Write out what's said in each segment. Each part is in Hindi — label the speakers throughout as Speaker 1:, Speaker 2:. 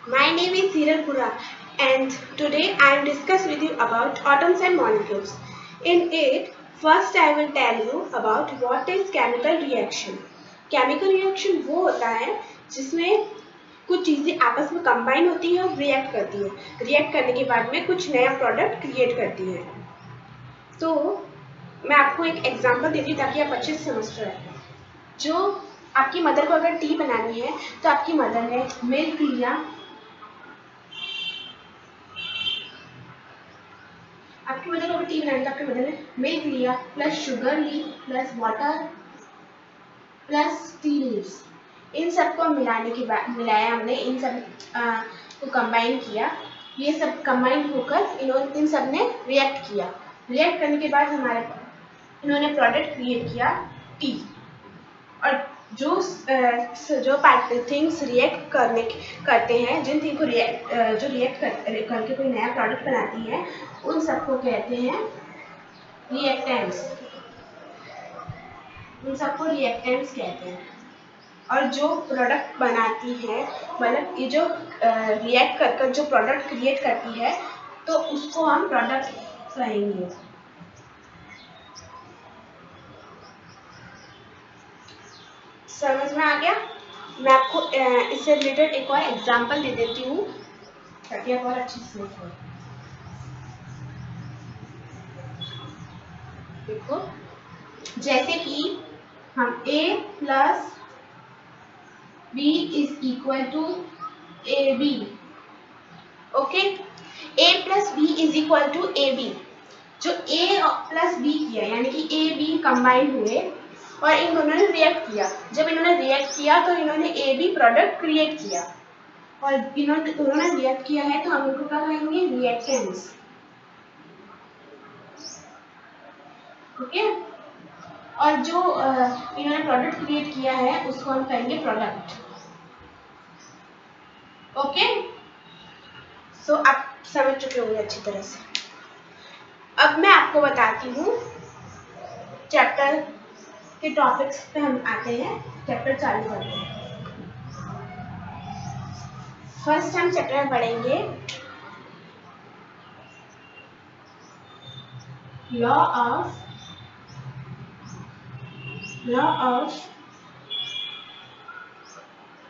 Speaker 1: My name is Hiral Pura and today I will discuss with you about atoms and molecules. In it, first I will tell you about what is chemical reaction. Chemical reaction वो होता है जिसमें कुछ चीज़ें आपस में कंबाइन होती हैं और रिएक्ट करती हैं। रिएक्ट करने के बाद में कुछ नया प्रोडक्ट क्रिएट करती हैं। तो मैं आपको एक एग्जांपल देती हूँ ताकि आप अच्छे से समझ पाए। जो आपकी मदर को अगर टी बनानी है तो आपकी मदर ने मिल्क लिया, आपकी मदर को टी बनानी तो आपकी मदर ने मिल्क लिया प्लस शुगर ली plus water plus tea leaves, इन सबको मिलाने के बाद मिलाया हमने, इन सब को कंबाइन किया। ये सब कंबाइन होकर इन सब ने रिएक्ट किया। रिएक्ट करने के बाद हमारे इन्होंने प्रोडक्ट क्रिएट किया टी। और जो थिंग्स रिएक्ट करते हैं, जिन थिंग को जो रिएक्ट करके कोई नया प्रोडक्ट बनाती है, उन सबको कहते हैं रिएक्टेंट्स। उन सबको रिएक्टेंट्स कहते हैं। और जो प्रोडक्ट बनाती है, मतलब ये जो रिएक्ट कर जो प्रोडक्ट क्रिएट करती है, तो उसको हम प्रोडक्ट कहेंगे। समझ में आ गया? मैं आपको इससे रिलेटेड एक और एग्जांपल दे देती हूँ ताकि आप और अच्छी से समझ पाए। देखो, जैसे कि हम a plus B is equal to A B. Okay, a plus B is equal to A B. जो a प्लस बी किया यानी कि ए बी कंबाइन हुए और इन दोनों ने रिएक्ट किया। जब इन्होंने रिएक्ट किया तो इन्होंने ए बी प्रोडक्ट क्रिएट किया और उन्होंने रिएक्ट किया है तो हम उनको क्या कहेंगे? रिएक्टेंट्स। ओके, और जो इन्होंने प्रोडक्ट क्रिएट किया है उसको हम कहेंगे प्रोडक्ट। ओके, सो आप समझ चुके होंगे अच्छी तरह से। अब मैं आपको बताती हूँ चैप्टर के टॉपिक्स पे हम आते हैं। चैप्टर चालू करते हैं। फर्स्ट हम चैप्टर में पढ़ेंगे law of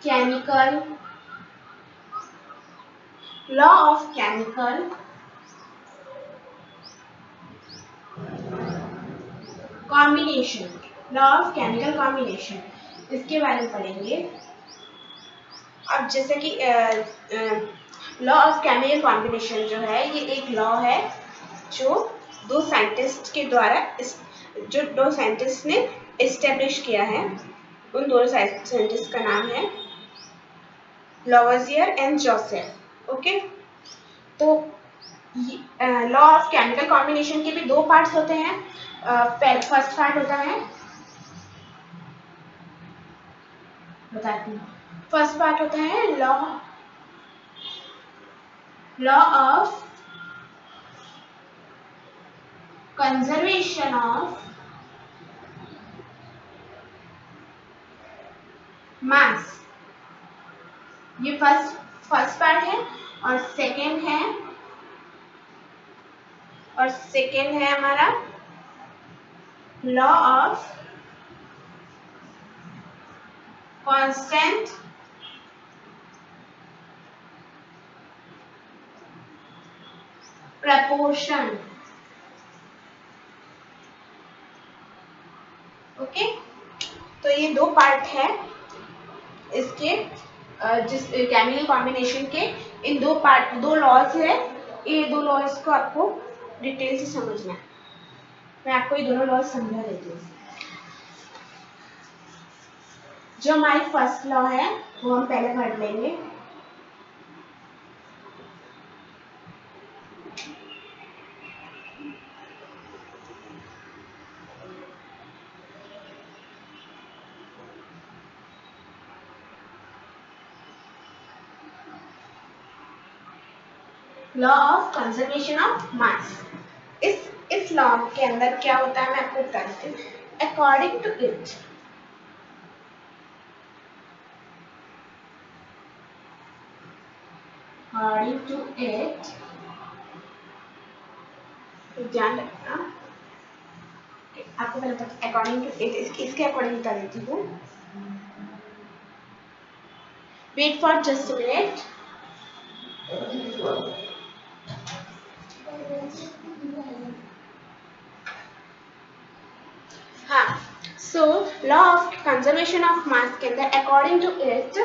Speaker 1: chemical combination. Law of chemical combination, इसके बारे में पढ़ेंगे। अब जैसे कि लॉ ऑफ केमिकल कॉम्बिनेशन जो है, ये एक लॉ है जो दो साइंटिस्ट ने एस्टेब्लिश किया है। उन दोनों साइंटिस्ट का नाम है लवोसियर एंड जोसेफ। ओके, तो लॉ ऑफ केमिकल कॉम्बिनेशन के भी दो पार्ट्स होते हैं। फर्स्ट पार्ट होता है, बताती हूँ। फर्स्ट पार्ट होता है लॉ ऑफ कंजर्वेशन ऑफ मास। ये फर्स्ट पार्ट है। और सेकेंड है हमारा law of constant proportion. Okay, तो ये दो पार्ट है इसके, जिस केमिकल कॉम्बिनेशन के। इन दो लॉज है। ये दो लॉज को आपको डिटेल से समझना है। मैं आपको ये दोनों लॉज समझा देती हूँ। जो हमारी फर्स्ट लॉ है वो हम पहले पढ़ लेंगे। लॉ ऑफ कंजर्वेशन ऑफ मास। इस लॉ के अंदर क्या होता है मैं आपको बता देती हूँ। According to it, according to it, ध्यान रखना आपको पहले पता अकॉर्डिंग टू इट, इसके अकॉर्डिंग बता देती हूँ। Wait for just a minute. हाँ, so law of conservation of mass के अंदर according to it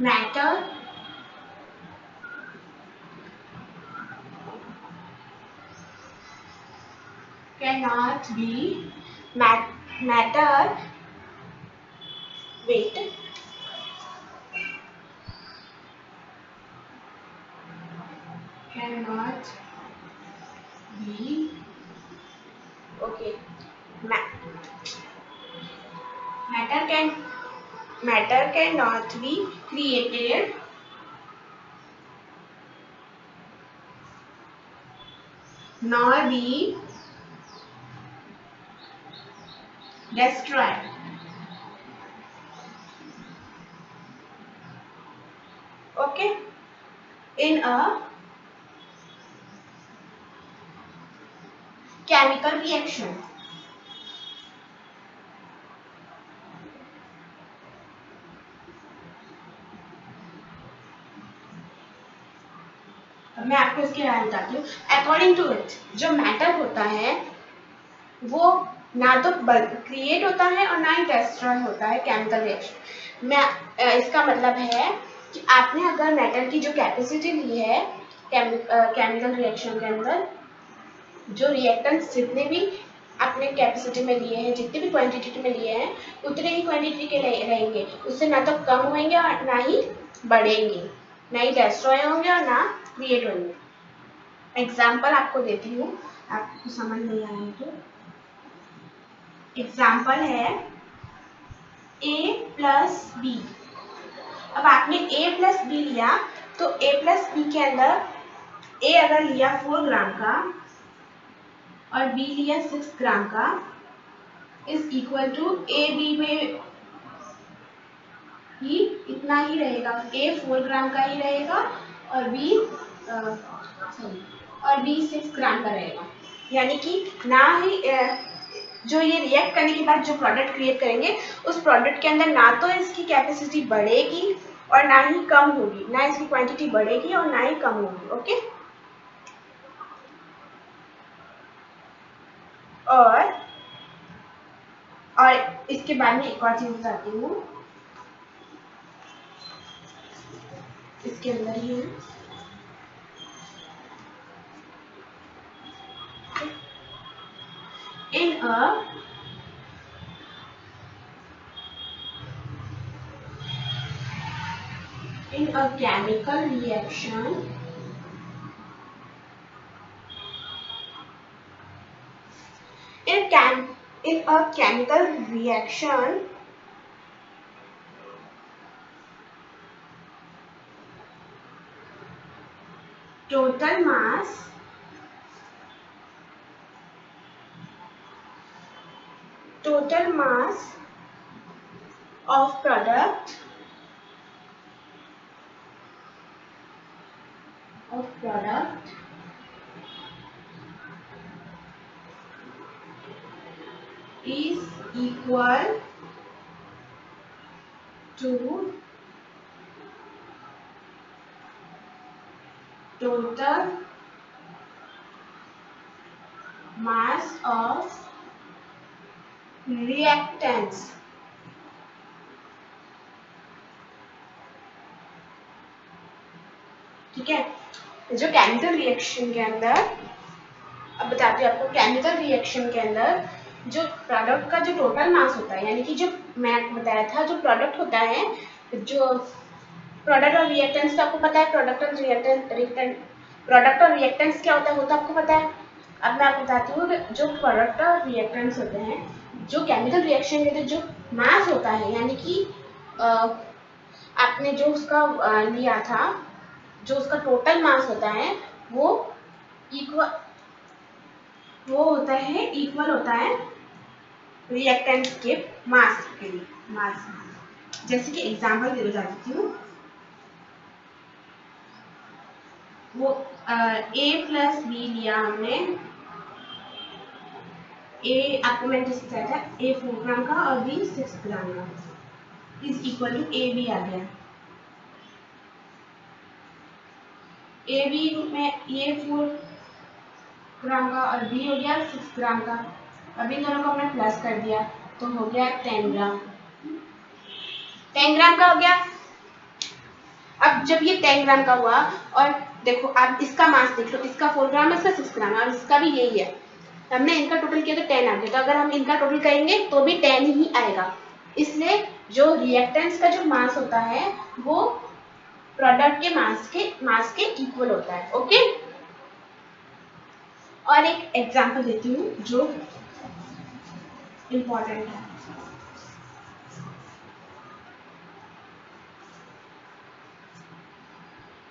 Speaker 1: matter cannot be matter wait cannot be okay matter cannot be created nor be destroyed. Okay, in a chemical reaction. मैं आपको इसके बारे में बताती हूँ। अकॉर्डिंग टू इट जो मैटर होता है वो ना तो क्रिएट होता है और ना ही डिस्ट्रॉय होता है केमिकल रिएक्शन में। इसका मतलब है कि आपने अगर मेटल की जो कैपेसिटी ली है केमिकल रिएक्शन के अंदर, जो रिएक्टेंट्स जितने भी आपने कैपेसिटी में लिए हैं, जितने भी क्वांटिटी में लिए हैं, उतने ही क्वांटिटी के रहेंगे। उससे ना तो कम होंगे और ना ही बढ़ेंगे, ना ही डिस्ट्रॉय होंगे और ना क्रिएट होंगे। एग्जाम्पल आपको देती हूँ, आपको समझ नहीं आया तो एग्जाम्पल है A प्लस बी। अब आपने A प्लस बी लिया तो A प्लस बी के अंदर A अगर लिया 4 ग्राम का और B लिया 6 ग्राम का is equal to A B में ही इतना ही रहेगा। A 4 ग्राम का ही रहेगा और B 6 ग्राम का रहेगा। यानी कि ना ही जो ये रिएक्ट करने के बाद जो प्रोडक्ट क्रिएट करेंगे उस प्रोडक्ट के अंदर ना तो इसकी कैपेसिटी बढ़ेगी और ना ही कम होगी, ना इसकी क्वांटिटी बढ़ेगी और ना ही कम होगी। ओके, और इसके बाद में एक और चीज बताती हूँ, इसके अंदर ही है in a chemical reaction in a chemical reaction total mass of product is equal to total mass of reactants। ठीक है, जो केमिकल रिएक्शन के अंदर, अब बताती हूँ आपको, केमिकल रिएक्शन के अंदर जो प्रोडक्ट का जो टोटल मास होता है, यानी कि जो मैं बताया था जो प्रोडक्ट होता है, जो प्रोडक्ट और रिएक्टेंट्स तो आपको पता है, प्रोडक्ट और रिएक्टेंट्स क्या होता है वो तो आपको पता है। अब मैं आपको बताती हूँ जो प्रोडक्ट और रिएक्टेंट्स होते हैं, जो केमिकल रिएक्शन के अंदर जो मास होता है, यानी कि आपने जो उसका लिया था, जो उसका टोटल मास होता है वो इक्वल होता है रिएक्टेंट्स के मास के लिए। मास जैसे कि एग्जांपल दे देती हूँ, वो A प्लस बी लिया हमने। ए आपको मैंने जैसे बताया था, A 4 ग्राम का और B 6 ग्राम का is equal to A B आ गया। ए बी में ये 4 ग्राम का और बी हो गया 6 ग्राम का। अभी दोनों को हमने प्लस कर दिया तो हो गया 10 ग्राम। 10 ग्राम का हो गया। अब जब ये 10 ग्राम का हुआ और देखो आप इसका मास देख लो, इसका 4 ग्राम है, इसका 6 ग्राम है और इसका भी यही है। हमने इनका टोटल किया तो 10 आ गया, तो अगर हम इनका टोटल करेंगे तो भी 10 ही आएगा। इसलिए जो रिएक्टेंट्स का जो मास होता है वो प्रोडक्ट के मास के इक्वल होता है। ओके, और एक एग्जांपल देती हूँ जो इम्पोर्टेंट है।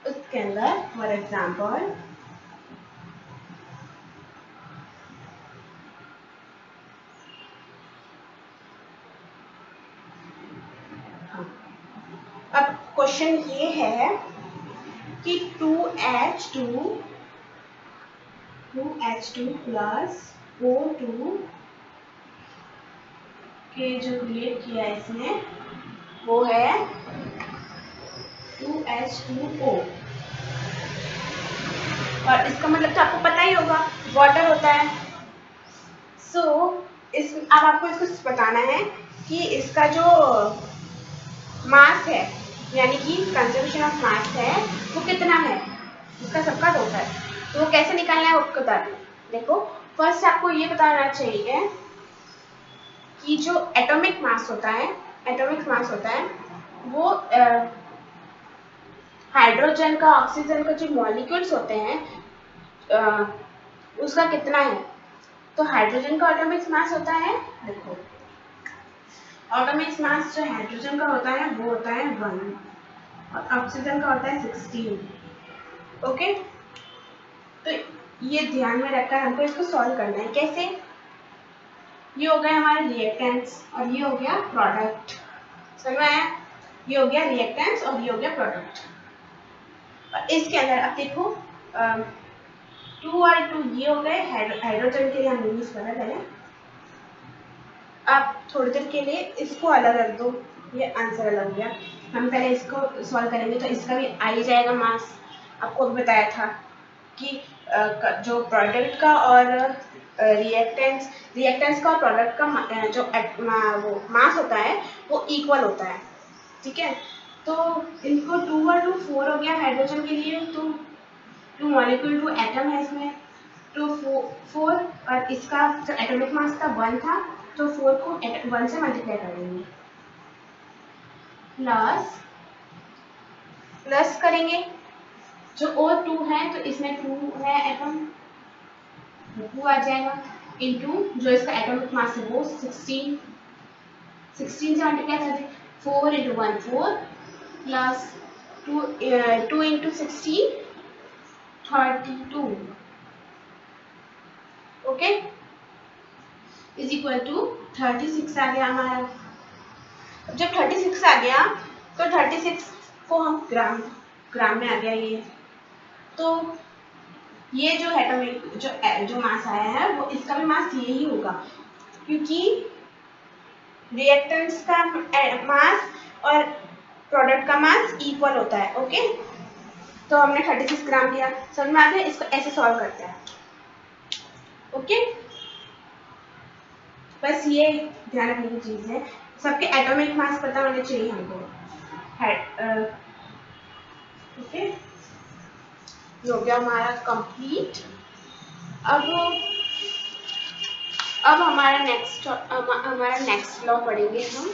Speaker 1: उसके अंदर फॉर एग्जांपल अब क्वेश्चन ये है कि 2H2 प्लस O2 के जो क्रिएट किया है इसने वो है 2H2O, और इसका मतलब तो आपको पता ही होगा, वाटर होता है। सो अब आपको इसको बताना है कि इसका जो मास है यानी कि कंजर्वेशन ऑफ मास है वो कितना है, इसका सबका टोटल। तो वो कैसे निकालना है वो बता दो। देखो फर्स्ट आपको ये बताना चाहिए कि जो एटॉमिक मास होता है वो हाइड्रोजन का ऑक्सीजन का जो मॉलिक्यूल्स होते हैं उसका कितना है। तो हाइड्रोजन का एटॉमिक मास होता है, देखो एटॉमिक मास जो हाइड्रोजन का होता है वो होता है 1 और ऑक्सीजन का होता है 16। ओके, तो ये ध्यान में रखकर हमको इसको सॉल्व करना है। कैसे, ये हो गया हमारे रिएक्टेंट्स और ये हो गया प्रोडक्ट। समझ में आया, ये हो गया रिएक्टेंट्स और ये हो गया प्रोडक्ट। और इसके अंदर अब देखो 2 और 2 ये हो गए हाइड्रोजन के लिए हम यूज कर रहे हैं। आप थोड़ी देर के लिए इसको अलग रख दो, ये आंसर अलग हो गया। हम पहले इसको सॉल्व करेंगे तो इसका भी आ ही जाएगा मास। आपको भी बताया था कि जो प्रोडक्ट का और रिएक्टेंट्स का और प्रोडक्ट का जो वो मास होता है वो इक्वल होता है। ठीक है, तो इनको 2 और 2 4 हो गया हाइड्रोजन के लिए, तो 2 मॉलिक्यूल 2 एटम है इसमें, तो 4 और इसका जो एटॉमिक मास था 1 था तो 4 को 1 से मल्टीप्लाई कर देंगे, प्लस करेंगे जो और 2 है तो इसमें 2 है एटम, 2 आ जाएगा, इनटू जो इसका एटॉमिक मास है वो 16 से मल्टीप्लाई कर दें, 4 × 1 4 plus 2 × 16 32। Okay, is equal to 36 आ गया हमारा। जब 36 आ गया तो 36 को हम ग्राम में आ गया ये, तो ये जो एटॉमिक जो मास आया है वो इसका भी मास यही होगा क्योंकि रिएक्टेंट्स का मास और प्रोडक्ट का मास इक्वल होता है। ओके, तो हमने 36 ग्राम लिया, समझ में आ गया। इसको ऐसे सॉल्व करते हैं। ओके, बस ये ध्यान रखने की चीज है, सबके एटॉमिक मास पता होने चाहिए हमको। ओके, ये हो गया हमारा कंप्लीट। अब हमारा नेक्स्ट लॉ पढ़ेंगे हम।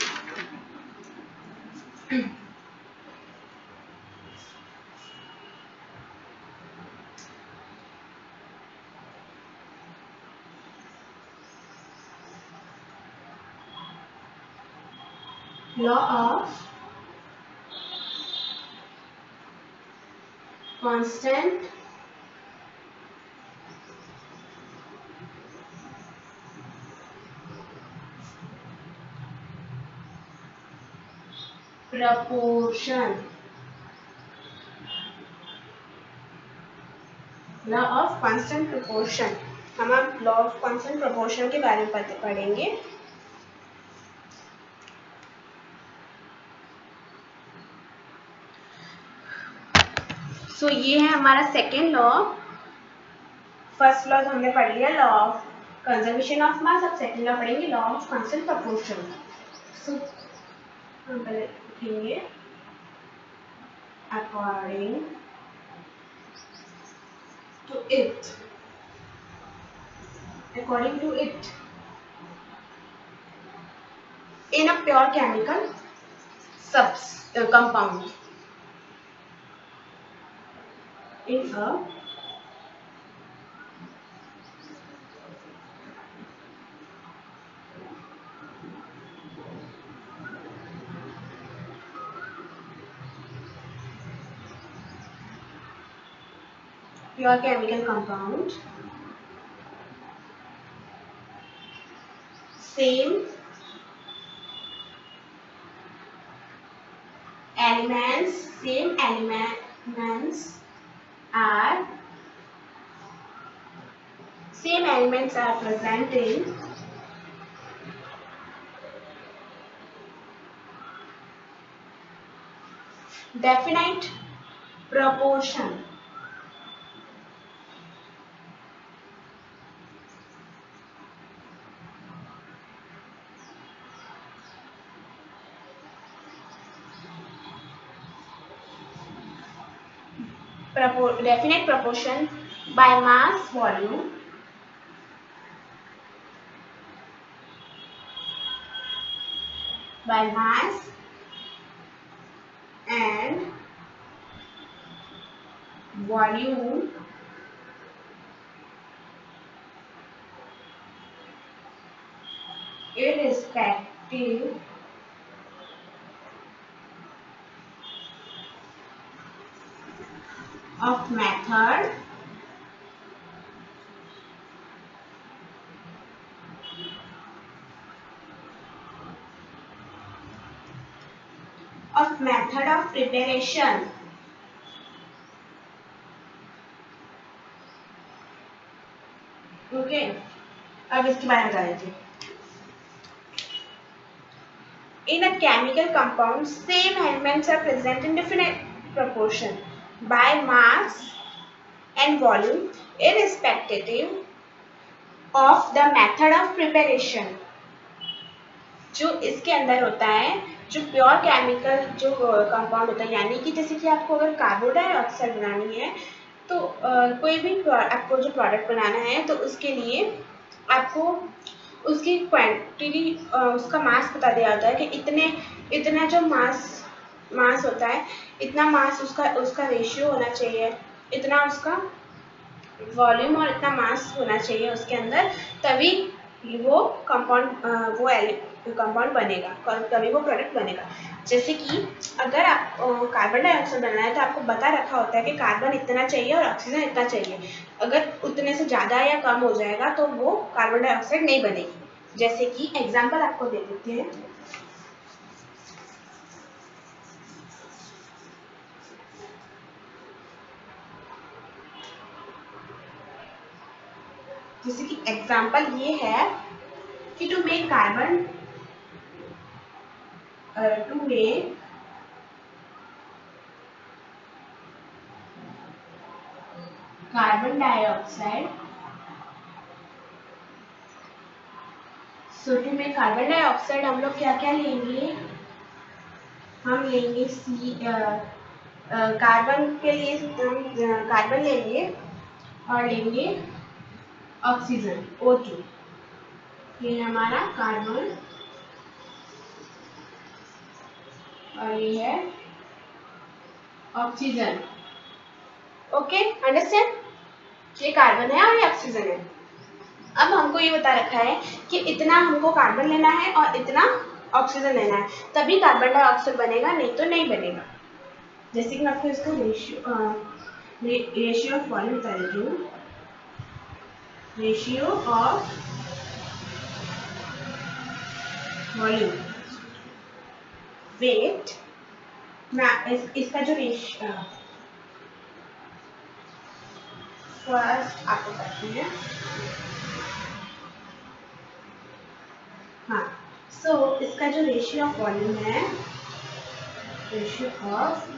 Speaker 1: Law of constant proportion. Law of constant proportion. हम अब लॉ ऑफ कांस्टेंट प्रोपोर्शन के बारे में पढ़ेंगे। ये है हमारा सेकेंड लॉ। फर्स्ट लॉ हमने पढ़ लिया, लॉ ऑफ कंजर्वेशन ऑफ मास। अब सेकेंड लॉ पढ़ेंगे, लॉ ऑफ कांस्टेंट प्रोपोर्शन। हम पहले लिखेंगे according to it, in a pure chemical compound, in a pure chemical compound, same elements are present in definite proportion. Definite proportion by mass volume, by mass and volume irrespective of method of preparation. Okay, अब इसके बारे में बता देते हैं। In a chemical compound, same elements are present in definite proportion by mass and volume irrespective of the method of preparation. जो इसके अंदर होता है, जो प्योर केमिकल जो कंपाउंड होता है, यानी कि जैसे कि आपको अगर कार्बन डाइऑक्साइड बनानी है तो कोई भी आपको जो प्रोडक्ट बनाना है तो उसके लिए आपको उसकी क्वांटिटी उसका मास बता दिया होता है कि इतना जो मास होता है, इतना मास उसका रेशियो होना चाहिए, इतना उसका वॉल्यूम और इतना मास होना चाहिए उसके अंदर, तभी वो कंपाउंड बनेगा, तभी वो प्रोडक्ट बनेगा। जैसे कि अगर आप कार्बन डाइऑक्साइड बनाना है तो आपको बता रखा होता है कि कार्बन इतना चाहिए और ऑक्सीजन इतना चाहिए। अगर उतने से ज़्यादा या कम हो जाएगा तो वो कार्बन डाइऑक्साइड नहीं बनेगी। जैसे कि एग्जाम्पल आपको दे देते हैं। जैसे कि एग्जाम्पल ये है कि to make carbon dioxide, to make carbon dioxide हम लोग क्या क्या लेंगे, हम लेंगे कार्बन के लिए हम कार्बन लेंगे और लेंगे ऑक्सीजन O2। ये हमारा कार्बन और ये है ऑक्सीजन। Okay, understand? ये कार्बन है और ये ऑक्सीजन है। अब हमको ये बता रखा है कि इतना हमको कार्बन लेना है और इतना ऑक्सीजन लेना है, तभी कार्बन डाइऑक्साइड बनेगा, नहीं तो नहीं बनेगा। जैसे कि मैं आपको इसका रेशियो ऑफ वॉल्यूम बता देती हूँ। रेशियो ऑफ वॉल्यूम वेट, इसका जो फर्स्ट आपको करते हैं। हाँ, सो इसका जो रेशियो ऑफ वॉल्यूम है, रेशियो ऑफ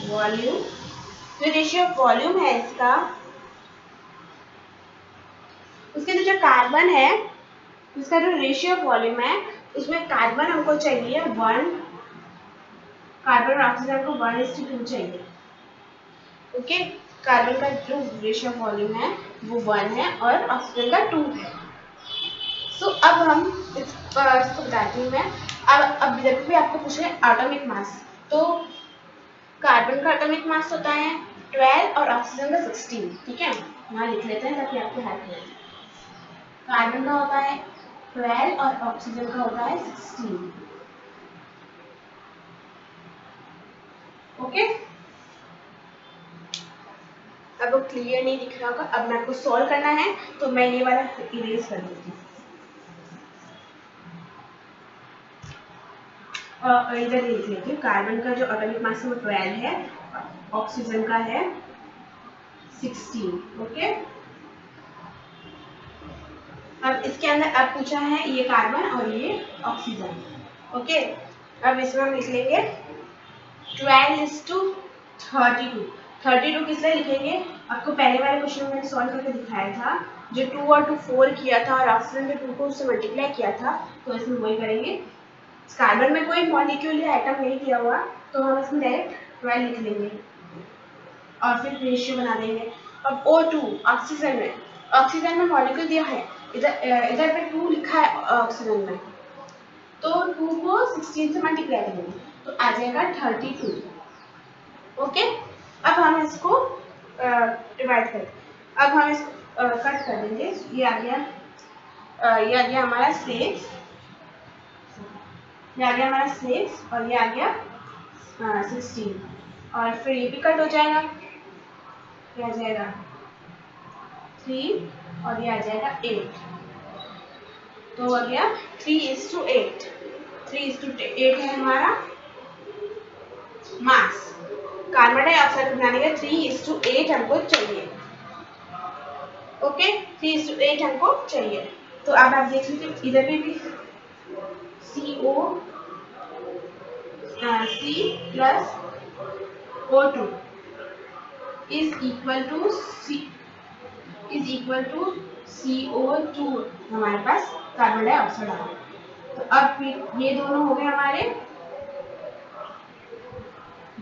Speaker 1: वॉल्यूम, जो रेशियो ऑफ वॉल्यूम है इसका, उसके अंदर जो कार्बन है, उसका जो रेशियो ऑफ वॉल्यूम है, उसमें कार्बन हमको चाहिए 1, कार्बन और ऑक्सीजन को 1:2 चाहिए। ओके, कार्बन का जो रेशियो ऑफ वॉल्यूम है वो 1 है और ऑक्सीजन का 2 है। सो अब हम इसको बताती हूँ मैं। अब जब भी आपको पूछे एटॉमिक मास, तो कार्बन का एटॉमिक मास होता है 12 और ऑक्सीजन का 16। ठीक है, यहाँ लिख लेते हैं ताकि आपको हेल्प हो। कार्बन का होता है 12 और ऑक्सीजन का होता है 16। ओके, अब वो क्लियर नहीं दिख रहा होगा। अब मैं आपको सॉल्व करना है, तो मैं ये वाला इरेज कर देती हूँ। इधर लिख लेती हूँ। कार्बन का जो एटॉमिक मास है वो 12 है, ऑक्सीजन का है 16। ओके, अब इसके अंदर अब पूछा है ये कार्बन और ये ऑक्सीजन। ओके, अब इसमें हम लिख लेंगे 12:32। 32 किस लिए लिखेंगे? आपको पहले वाले क्वेश्चन में मैंने सॉल्व करके दिखाया था, जो 2 और 2 4 किया था और ऑक्सीजन के 2 को उससे मल्टीप्लाई किया था, तो इसमें वही करेंगे। कार्बन में कोई मॉलिक्यूल या एटम नहीं किया हुआ, तो हम इसमें डायरेक्ट 12 लिख लेंगे और फिर रेशियो बना देंगे। अब O2 ऑक्सीजन में मॉलिक्यूल दिया है, इधर पे 2 लिखा है ऑक्सीजन में, तो 2 को 16 से मल्टीप्लाई करेंगे तो आ जाएगा 32। ओके, अब हम इसको डिवाइड करें। अब हम इसको कट कर देंगे। ये आ गया हमारा 6, ये आ गया हमारा 6 और ये आ गया 16, और फिर ये भी कट हो जाएगा, ये आ जाएगा 3 और ये आ जाएगा 8, तो हो गया 3:8। 3:8 है हमारा मास। कार्बन डाइऑक्साइड बनाने का 3:8 हमको चाहिए। ओके, 3:8 हमको चाहिए। तो अब आप देख लीजिए, इधर भी CO C plus O2 is equal to CO2 हमारे पास कार्बन डाइऑक्साइड आ गया। तो अब फिर ये दोनों हो गए हमारे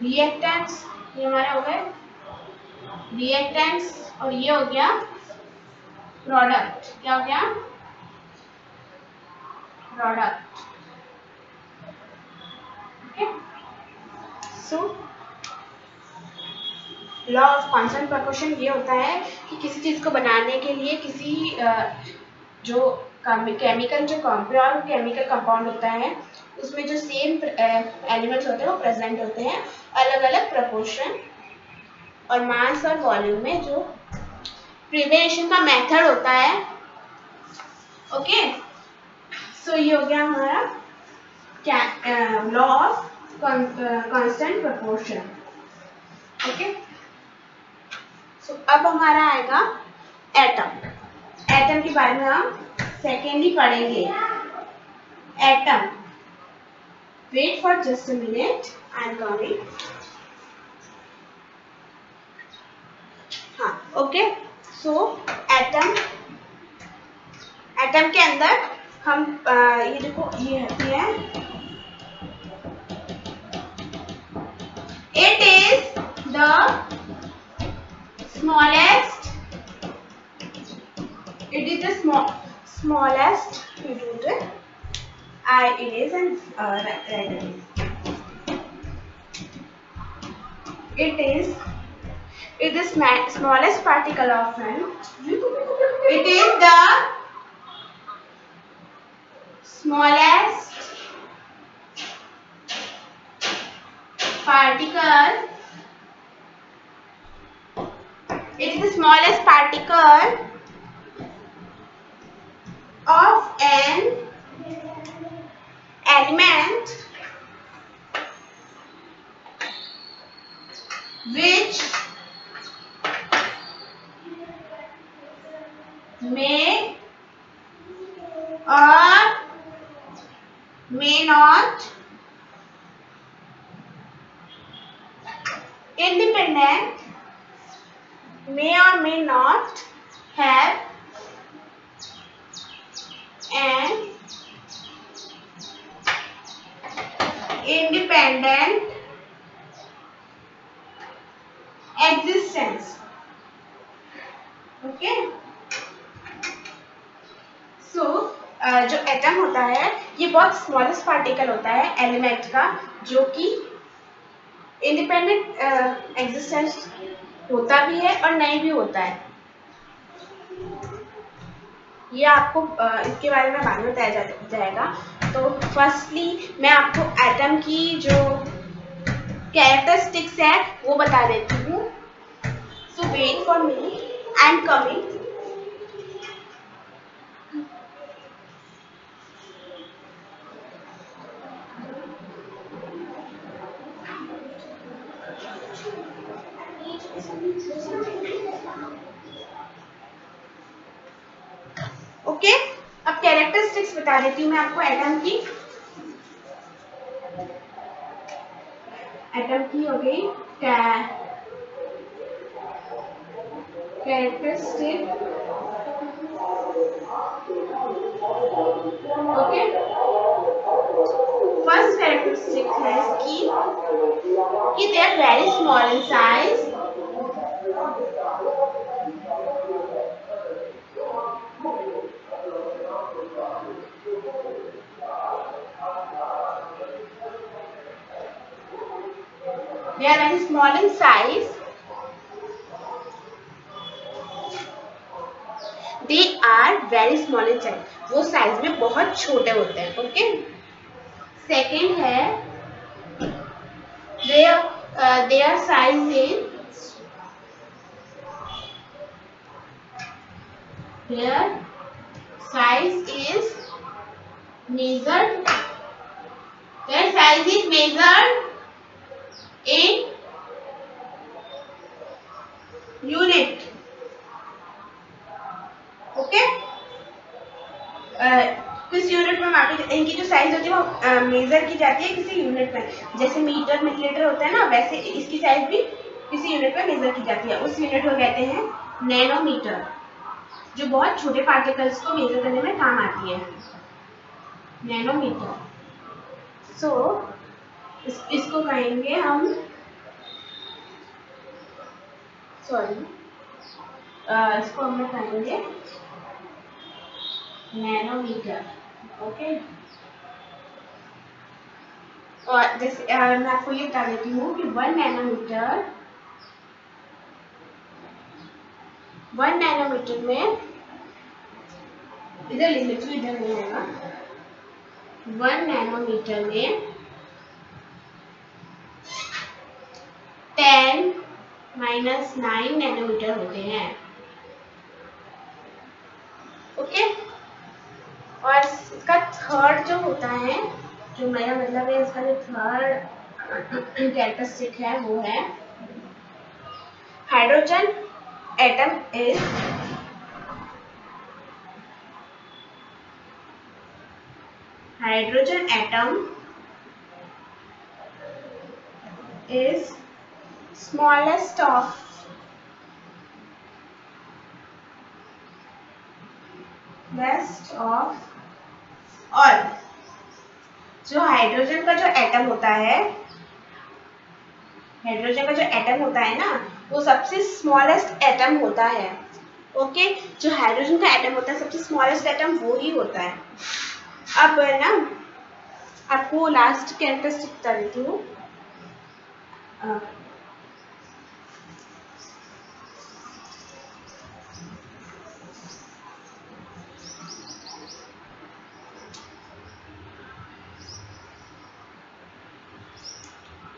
Speaker 1: रिएक्टेंट्स, ये हमारे हो गए रिएक्टेंट्स, और ये हो गया प्रोडक्ट। क्या हो गया? Product. Okay, so law of constant proportion ये होता है कि किसी चीज को बनाने के लिए किसी जो केमिकल जो प्योर केमिकल कंपाउंड होता है, उसमें जो सेम एलिमेंट्स होते हैं वो प्रेजेंट होते हैं अलग अलग प्रोपोर्शन और मास और वॉल्यूम में। जो प्रिपरेशन का मेथड होता है। ओके, सो ये हो गया हमारा law of constant proportion. Okay, so अब हमारा आएगा एटम। एटम के बारे में हम सेकेंडली पढ़ेंगे। Atom, wait for just a minute, I am coming. हाँ, ओके, सो एटम के अंदर हम ये देखो, ये है it is the smallest, it is the smallest, we do the I erase and write it. It is the smallest particle of an, it is the smallest particle, it is the smallest particle of an element which may or may not independent, may or may not have an independent existence. Okay so जो एटम होता है ये बहुत स्मॉलेस्ट पार्टिकल होता है एलिमेंट का, जो कि इंडिपेंडेंट एग्जिस्टेंस होता भी है और नहीं भी होता है। ये आपको इसके बारे में बाद में बताया जाएगा। तो फर्स्टली मैं आपको एटम की जो कैरेक्टरिस्टिक्स है वो बता देती हूँ। So wait for me, I am coming. Okay अब कैरेक्टरिस्टिक्स बता देती हूँ मैं आपको एटम की। एटम की हो गई कैरेक्टरिस्टिक। ओके फर्स्ट कैरेक्टरिस्टिक है इसकी कि they are very small in size. They are very small in size. They are very small in size. वो साइज में बहुत छोटे होते हैं। ओके सेकेंड है their size in their size is measured. Their size is measured in unit. Okay किस यूनिट में मापी, इनकी जो साइज होती है वो मेजर की जाती है किसी यूनिट में। जैसे मीटर मिलीलीटर होता है ना, वैसे इसकी साइज भी किसी यूनिट में मेजर की जाती है। उस यूनिट को कहते हैं नैनोमीटर, जो बहुत छोटे पार्टिकल्स को मेजर करने में काम आती है। नैनोमीटर। सो इसको कहेंगे हम, सॉरी इसको हम लोग कहेंगे नैनोमीटर। ओके और जैसे मैं आपको ये बता देती हूँ कि 1 नैनोमीटर में इधर लिख लेती हूँ, इधर नहीं आएगा। 1 नैनोमीटर में 10⁻⁹ नैनोमीटर होते हैं। ओके और इसका थर्ड जो होता है, जो मेरा मतलब है इसका जो थर्ड कैरेक्टरिस्टिक है वो है hydrogen atom is smallest of all। जो हाइड्रोजन का जो एटम होता है, ना वो सबसे स्मॉलेस्ट एटम होता है। ओके जो हाइड्रोजन का एटम होता है सबसे स्मॉलेस्ट एटम वो ही होता है। अब ना आपको लास्ट कैरेक्टरिस्टिक बता देती हूँ।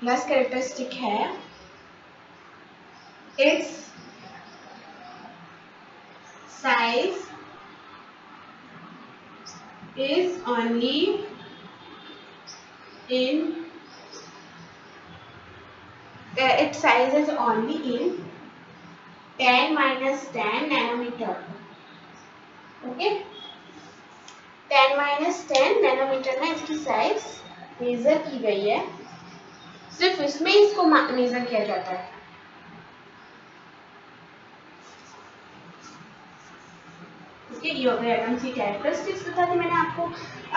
Speaker 1: लास्ट कैरेक्टरिस्टिक है it's size is only in its size is only in 10⁻⁹ nanometer। Okay 10-10 nanometre में इसकी साइज मेजर की गई है, सिर्फ इसमें इसको मेजर किया जाता है। ओके ये हो गए एटम्स की कैरेक्टरिस्टिक्स बता दी मैंने आपको।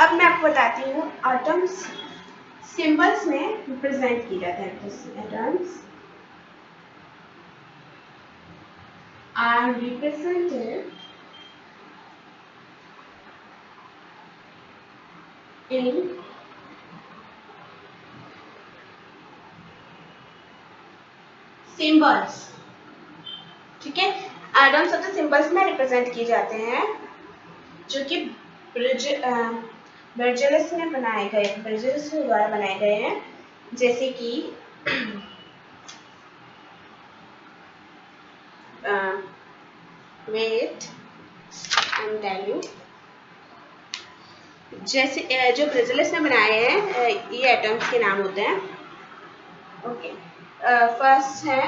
Speaker 1: अब मैं आपको बताती हूँ एटम्स सिंबल्स में रिप्रेजेंट किए जाते हैं। Atoms are represented in symbols. ठीक है, एटम्स अपने सिंबल्स में रिप्रेजेंट किए जाते हैं, जो कि बर्जेलिस ने बनाए गए, बर्जेलिस के द्वारा बनाए गए हैं। जैसे कि wait I am tell you, जैसे जो ब्रेजिलिस ने बनाए हैं ये एटम्स के नाम होते हैं। ओके फर्स्ट है,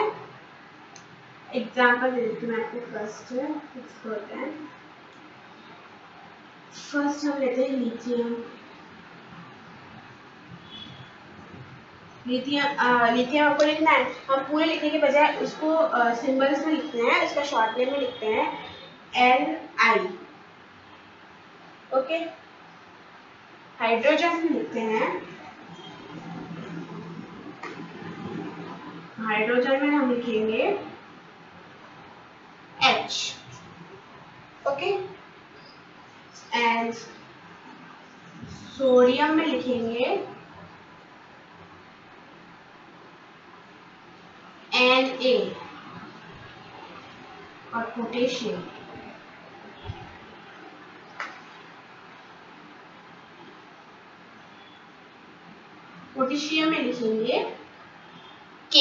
Speaker 1: एग्जांपल दे देती हूँ मैं आपको। फर्स्ट है फर्स्ट हम लेते हैं लिथियम। लिथियम आपको लिखना है, हम पूरे लिखने के बजाय उसको सिंबल्स में लिखते हैं, इसका शॉर्ट नेम में लिखते हैं Li। ओके हाइड्रोजन में लिखते हैं, हाइड्रोजन में हम लिखेंगे H। ओके एंड सोडियम में लिखेंगे Na और पोटेशियम में लिखेंगे K।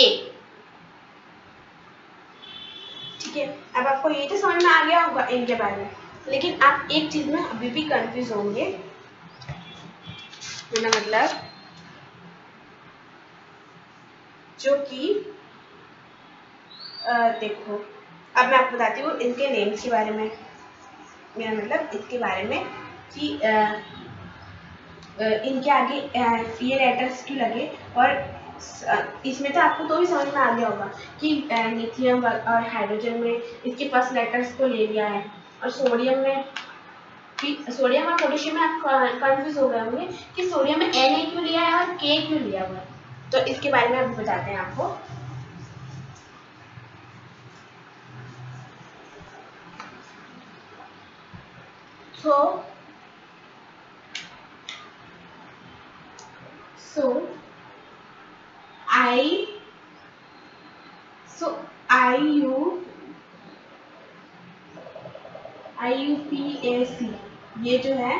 Speaker 1: ठीक है, अब आपको ये तो समझ में आ गया होगा इनके बारे में, लेकिन आप एक चीज में अभी भी कंफ्यूज होंगे, मतलब जो कि देखो अब मैं आपको बताती हूँ इनके नेम्स के बारे में। मेरा मतलब इसके बारे में कि इनके आगे ये लेटर्स क्यों लगे, और इसमें तो आपको तो भी समझ में आ गया होगा कि लिथियम और हाइड्रोजन में इसके फर्स्ट लेटर्स को ले लिया है, और सोडियम में सोडियम और पोटेशियम में आप कंफ्यूज हो गए होंगे कि सोडियम में Na क्यों लिया है और K क्यों लिया हुआ है। तो इसके बारे में अब बताते हैं आपको। IUPAC ये जो है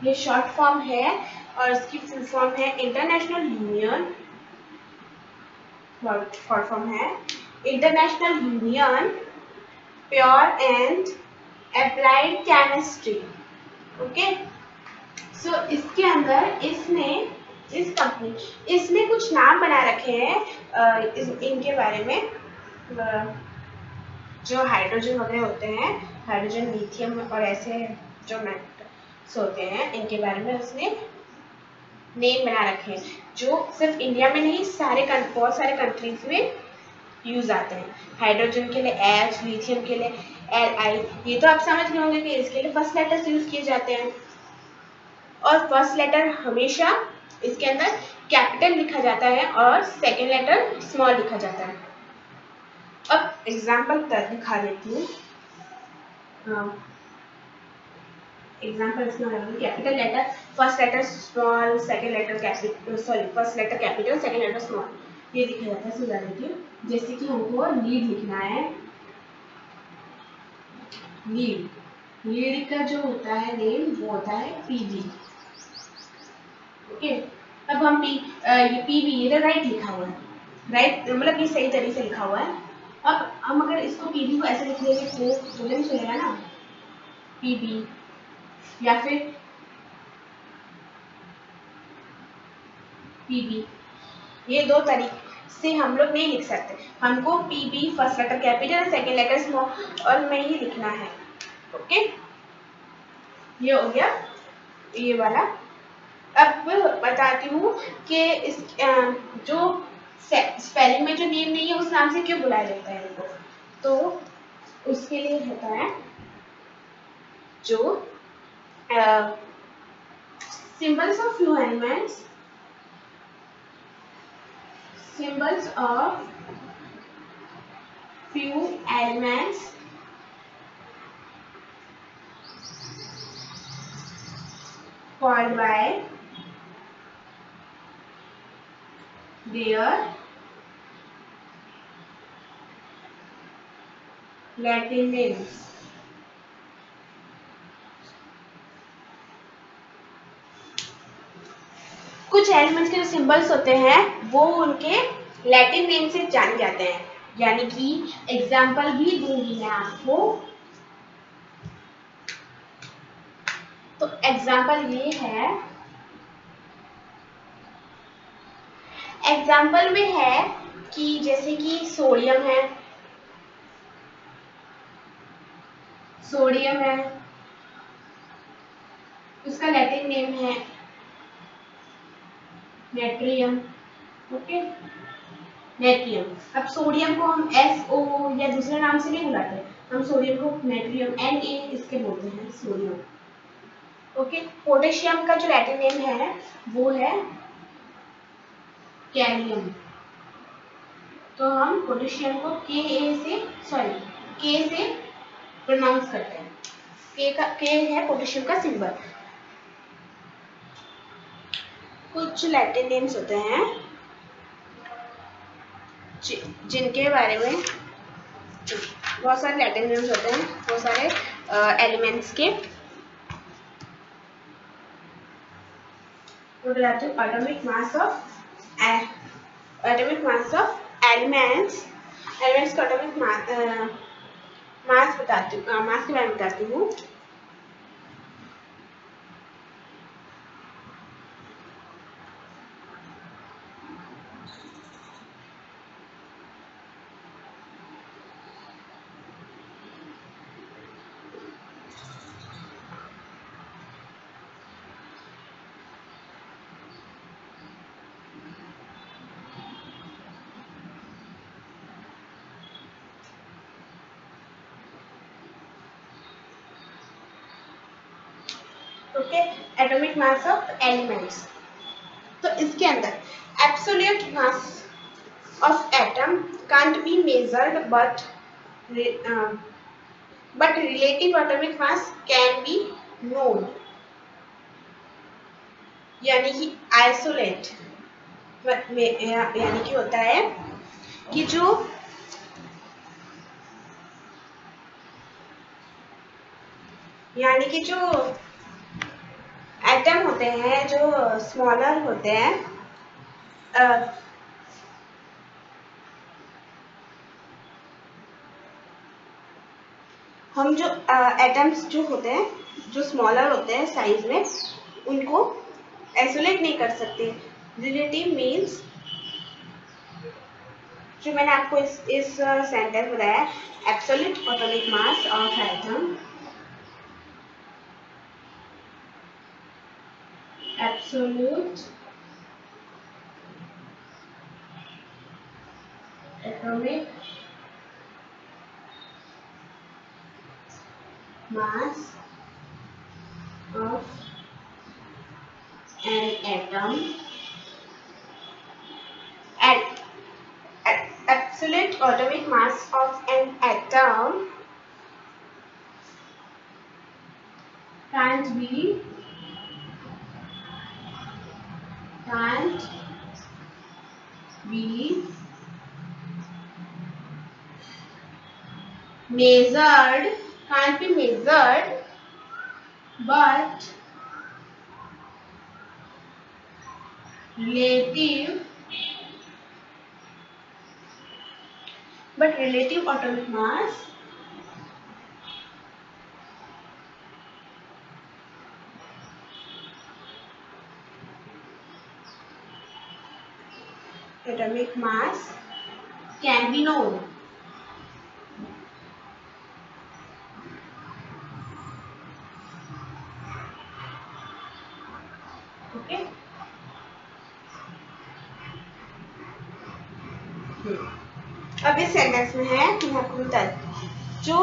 Speaker 1: ये शॉर्ट फॉर्म है, और इसकी फुल फॉर्म है इंटरनेशनल यूनियन, शॉर्ट फॉर्म है international union pure and applied chemistry. Okay so इसके अंदर इसने कुछ नाम बना रखे हैं इनके बारे में, जो हाइड्रोजन वगैरह होते हैं, हाइड्रोजन लिथियम और ऐसे जो मेटल्स होते हैं, इनके बारे में उसने नेम बना रखे हैं, जो सिर्फ इंडिया में नहीं बहुत सारे कंट्रीज में यूज आते हैं। हाइड्रोजन के लिए H, लिथियम के लिए Li। ये तो आप समझ गए होंगे कि इसके लिए फर्स्ट लेटर्स यूज किए जाते हैं, और फर्स्ट लेटर हमेशा इसके अंदर कैपिटल लिखा जाता है और सेकेंड लेटर स्मॉल लिखा जाता है। अब एग्जाम्पल दिखा देती हूँ। एग्जाम्पल इसमें capital letter, first letter small, second letter capital, first letter capital, second letter small, ये लिखा जाता है। समझा देती हूँ, जैसे कि हमको लीड लिखना है, लीड का जो होता है नेम वो होता है PB। ओके अब हम ये PB ये राइट लिखा हुआ है, राइट मतलब ये सही तरीके से लिखा हुआ है। अब हम अगर इसको PB को ऐसे लिख देंगे तो नहीं चलेगा ना, PB या फिर PB, ये दो तरीके, से हम लोग नहीं लिख सकते, हमको P B first letter capital second letter small और में ही लिखना है। ओके, ये हो गया ये वाला। अब बताती हूँ कि इस जो स्पेलिंग में जो नेम नहीं है उस नाम से क्यों बुलाया जाता है इनको। तो उसके लिए होता है जो symbols of few elements, symbols of few elements called by their Latin names. कुछ एलिमेंट्स के जो सिंबल्स होते हैं वो उनके लैटिन नेम से जाने जाते हैं, यानी कि एग्जाम्पल भी दूंगी मैं आपको। तो एग्जाम्पल ये है, एग्जाम्पल में है कि जैसे कि सोडियम है, सोडियम है, उसका लैटिन नेम है नेट्रियम। Okay, natrium. अब सोडियम को हम SO या दूसरे नाम से नहीं बुलाते, हम सोडियम को नेट्रियम Na इसके बोलते हैं सोडियम। ओके, पोटेशियम का जो लैटिन नेम है वो है कैलियम। तो हम पोटेशियम को के से प्रोनाउंस करते हैं। के है पोटेशियम का सिंबल। कुछ लैटिन नेम्स होते हैं जिनके बारे में बहुत सारे लैटिन नेम्स होते हैं, बहुत सारे एलिमेंट्स के। बताती हूँ एटॉमिक मास ऑफ एलिमेंट्स का एटॉमिक मास बताती हूँ, मास के बारे में बताती हूँ। Okay, atomic mass of elements. तो इसके अंदर absolute mass of atom can't be measured but relative atomic mass can be known, यानी कि आइसोलेट यानी कि होता है कि जो एटम होते हैं, जो स्मॉलर होते हैं, हम जो एटम्स जो होते हैं जो स्मॉलर होते हैं साइज में, उनको आइसोलेट नहीं कर सकते। रिलेटिव मीन्स जो मैंने आपको इस सेंटेंस बताया, absolute atomic mass of atom, absolute atomic mass of an atom and absolute atomic mass of an atom can't be measured, can't be measured, but relative atomic mass atomic mass can be known. Okay. अब इस सेंटेंस में है कि मैं आपको बता जो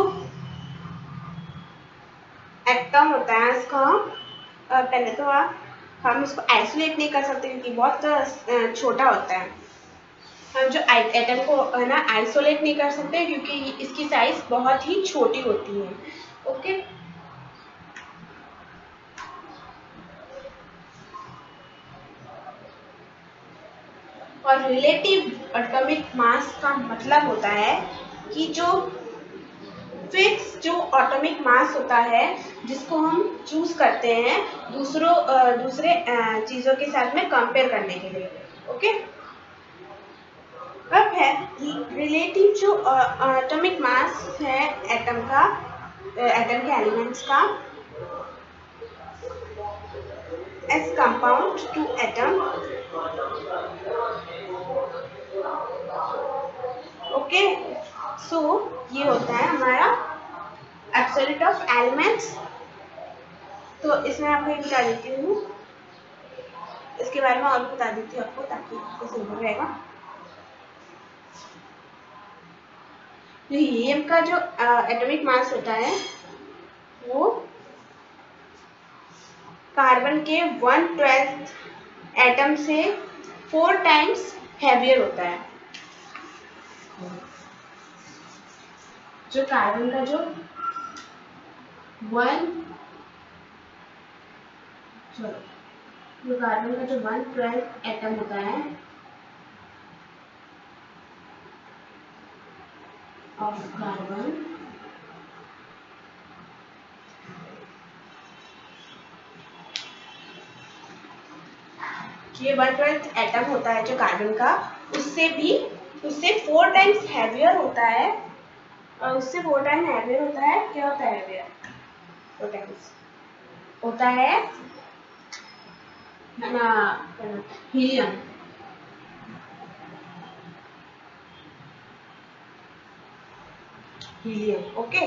Speaker 1: एटम होता है इसका पहले तो हम इसको आइसोलेट नहीं कर सकते क्योंकि बहुत छोटा होता है। हम जो एटम को है ना आइसोलेट नहीं कर सकते क्योंकि इसकी साइज बहुत ही छोटी होती है। ओके। और रिलेटिव एटॉमिक मास का मतलब होता है कि जो फिक्स जो एटॉमिक मास होता है जिसको हम चूज करते हैं दूसरे चीजों के साथ में कंपेयर करने के लिए। ओके। अब है रिलेटिव जो एटॉमिक मास है एटम के एलिमेंट्स का as compound to atom. Okay. So ये होता है हमारा एब्सोल्यूट ऑफ एलिमेंट्स। तो इसमें आपको ये बता देती हूँ, इसके बारे में और भी बता देती हूँ आपको ताकि आपको सिंपल रहेगा। हीलियम का जो एटॉमिक मास होता है वो कार्बन के 1/12 एटम से 4 टाइम्स हैवियर होता है। जो कार्बन का जो 1/12 एटम होता है ऑफ कार्बन, ये 1/12 एटम होता है जो कार्बन का उससे 4 टाइम्स हैवियर होता है। और उससे 4 टाइम हैवियर होता है। क्या होता है हैवियर? 4 टाइम्स होता है ना हीलियम। हीलियम। ओके।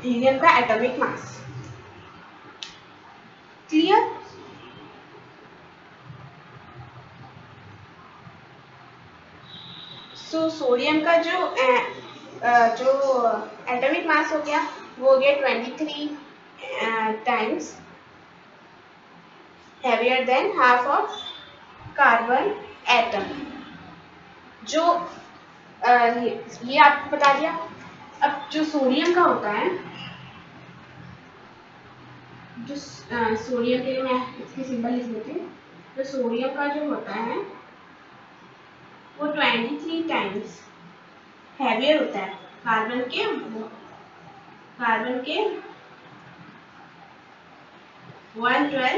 Speaker 1: हीलियम का atomic mass clear. So sodium का जो एटॉमिक मास हो गया वो हो गया 23 times heavier than half of carbon atom. जो ये आपको बता दिया। अब जो सोडियम का होता है, जो सोडियम के लिए मैं इसकी सिंबल लिख देती हूँ। तो सोडियम का जो होता है वो 23 टाइम्स हैवियर होता है कार्बन के 1/12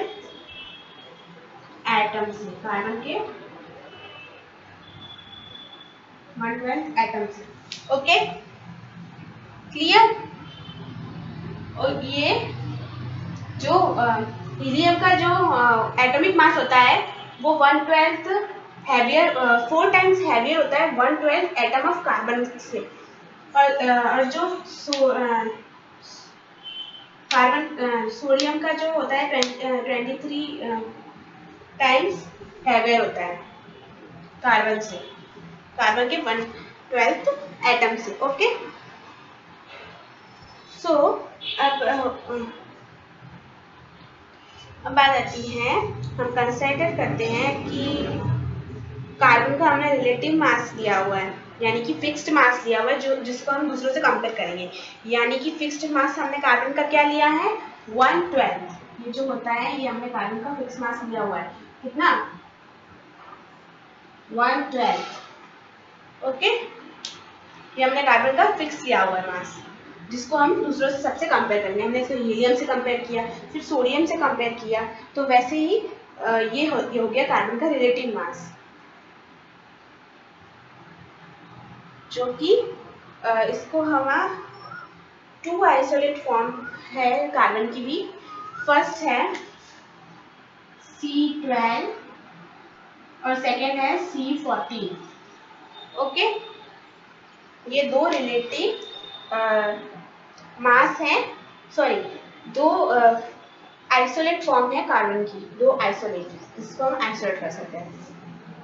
Speaker 1: एटम से। कार्बन के 1/12 एटम से। Okay clear. और ये जो हीलियम का जो एटॉमिक मास होता है वो 1/12 हैवियर 4 टाइम्स हैवियर होता है 1/12 एटम ऑफ कार्बन से। और जो कार्बन सोडियम का जो होता है 23 टाइम्स हैवियर होता है कार्बन से, कार्बन के 1/12 एटम से। ओके। सो अब बात आती है, हम कंसिडर करते हैं कि कार्बन का हमने रिलेटिव मास लिया हुआ है यानी कि फिक्स्ड मास लिया हुआ है जो जिसको हम दूसरों से कंपेयर करेंगे। यानी कि फिक्स्ड मास हमने कार्बन का क्या लिया है 1/12। ये जो होता है ये हमने कार्बन का फिक्स्ड मास लिया हुआ है कितना 1/12। ओके। ये हमने कार्बन का फिक्स लिया हुआ है मास जिसको हम दूसरों से सबसे कंपेयर करेंगे। हमने इसको हीलियम से कंपेयर किया फिर सोडियम से कंपेयर किया तो वैसे ही ये हो गया कार्बन का रिलेटिव मास जो कि इसको हम 2 आइसोलेट फॉर्म है कार्बन की भी। फर्स्ट है C12 और सेकेंड है C14। ओके, ये दो रिलेटिव मास है, सॉरी दो आइसोलेट फॉर्म है कार्बन की, दो आइसोलेट, इसको हम आइसोलेट कर सकते हैं।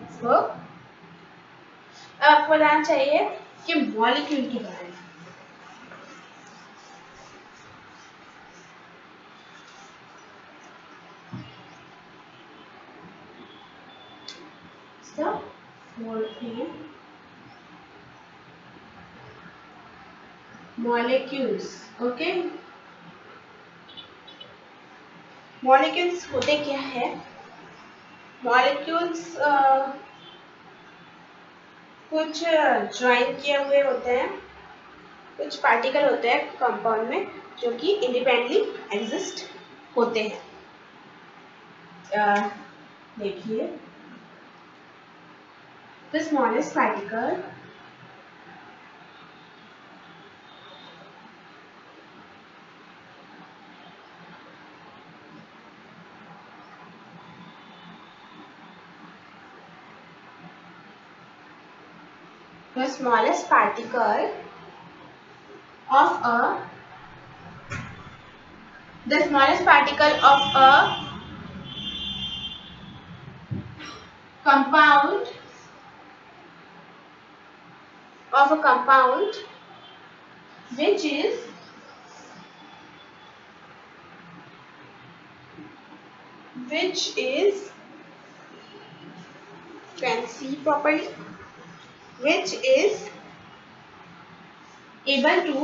Speaker 1: इसको आपको जानना चाहिए कि मॉलिक्यूल के बारे में। मॉलिक्यूल्स, ओके, मॉलिक्यूल्स होते क्या है? मॉलिक्यूल्स कुछ ज्वाइन किए हुए होते हैं, कुछ पार्टिकल होते हैं कंपाउंड में जो कि इंडिपेंडेंटली एग्जिस्ट होते हैं। देखिए, the smallest particle the smallest particle of a the smallest particle of a compound which is can see properly, which is able to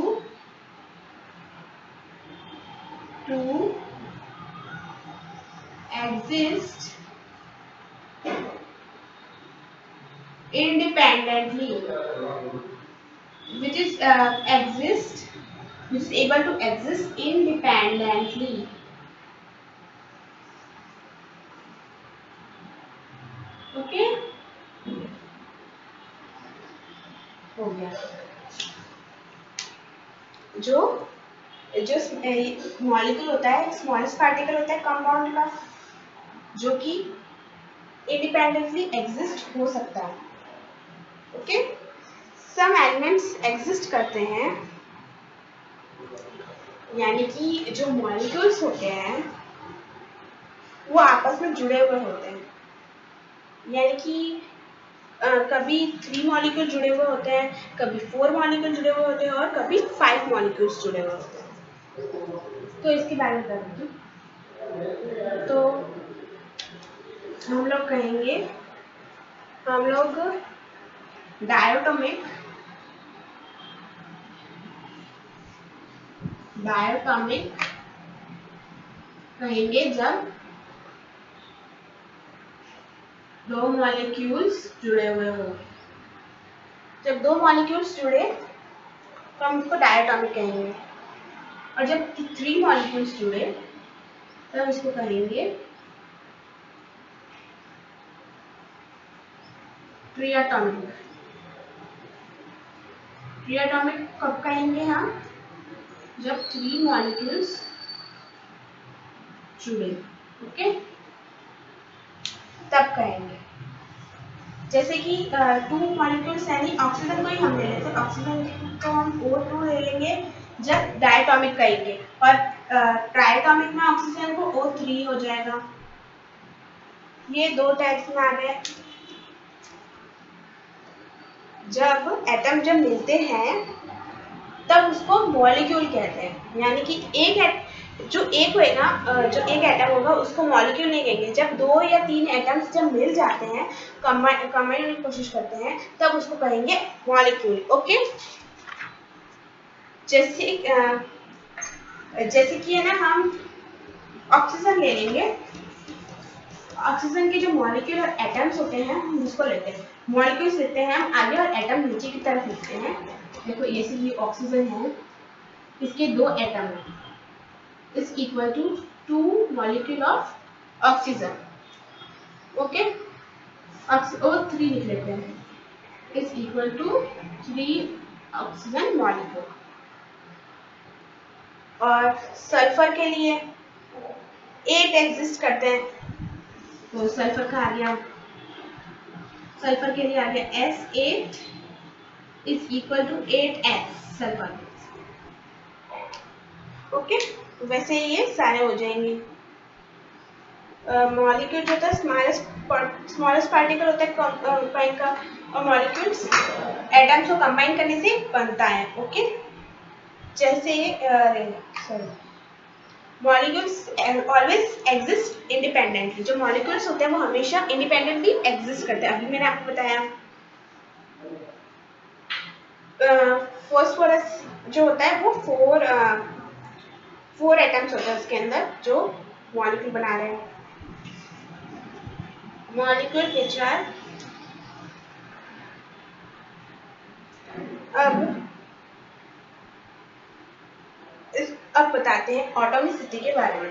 Speaker 1: exist independently, which is able to exist independently. Okay, हो गया। जो जो मॉलिक्यूल होता है, स्मॉलेस्ट पार्टिकल होता है कंपाउंड का, जो कि इंडिपेंडेंटली एग्जिस्ट हो सकता है। ओके, सम एलिमेंट्स एग्जिस्ट करते हैं, यानी कि जो मॉलिक्यूल्स होते हैं वो आपस में जुड़े हुए होते हैं, यानी कि कभी 3 मॉलिक्यूल जुड़े हुए होते हैं, कभी 4 मॉलिक्यूल जुड़े हुए होते हैं और कभी 5 मॉलिक्यूल्स जुड़े हुए होते हैं। तो इसके बारे में करेंगे, तो हम लोग कहेंगे, हम लोग डायटोमिक कहेंगे जब दो मॉलिक्यूल्स जुड़े हुए हो। जब दो मॉलिक्यूल्स जुड़े तो हम उसको डायटोमिक कहेंगे, और जब 3 मॉलिक्यूल्स जुड़े तब इसको कहेंगे ट्रिएटोमिक। ट्रिएटोमिक कब कहेंगे हम? जब 3 मॉलिक्यूल्स जुड़े, ओके, तब कहेंगे। जैसे कि 2 मॉलिक्यूल्स यानी ऑक्सीजन को ही हम ले लें, तो ऑक्सीजन को हम O2 ले लेंगे जब डायटोमिक कहेंगे, और ट्राइटोमिक में ऑक्सीजन को O3 हो जाएगा। ये दो टाइप्स में आ गए। जब एटम जब मिलते हैं तब उसको मॉलिक्यूल कहते हैं, यानी कि जो एक एटम होगा उसको मॉलिक्यूल नहीं कहेंगे। जब 2 या 3 एटम्स जब मिल जाते हैं, कंबाइन करने की कोशिश करते हैं, तब उसको कहेंगे मॉलिक्यूल। ओके, जैसे कि है ना, हम ऑक्सीजन ले लेंगे, ऑक्सीजन के जो मॉलिक्यूल और एटम्स होते हैं हम उसको लेते हैं, मॉलिक्यूल्स लेते हैं हम आगे और एटम नीचे की तरफ लिखते हैं। देखो ये ऑक्सीजन है, इसके 2 एटम हैं, is equal to 2 molecule of oxygen, okay, और 3 लिख लेते हैं, is equal to 3 oxygen molecule. और सल्फर के लिए 8 एग्जिस्ट करते हैं, तो सल्फर का आ गया सल्फर के लिए आ गया S8 is equal to 8S sulphur. Okay, वैसे ही ये सारे हो जाएंगे। मॉलिक्यूल जो होता है स्मॉलेस्ट पार्टिकल होता है कंबाइन का, और मॉलिक्यूल्स एटम्स को कंबाइन करने से बनता है। ओके, जैसे sorry, molecules always exist independently. जो मॉलिक्यूल्स होते हैं वो हमेशा इंडिपेंडेंटली एग्जिस्ट करते हैं। अभी मैंने आपको बताया फॉस्फोरस जो होता है वो फोर एटम्स होता है उसके अंदर जो मॉलिक्यूल बना रहे हैं। मॉलिक्यूल which are अब बताते हैं ऑटोमिसिटी के बारे में।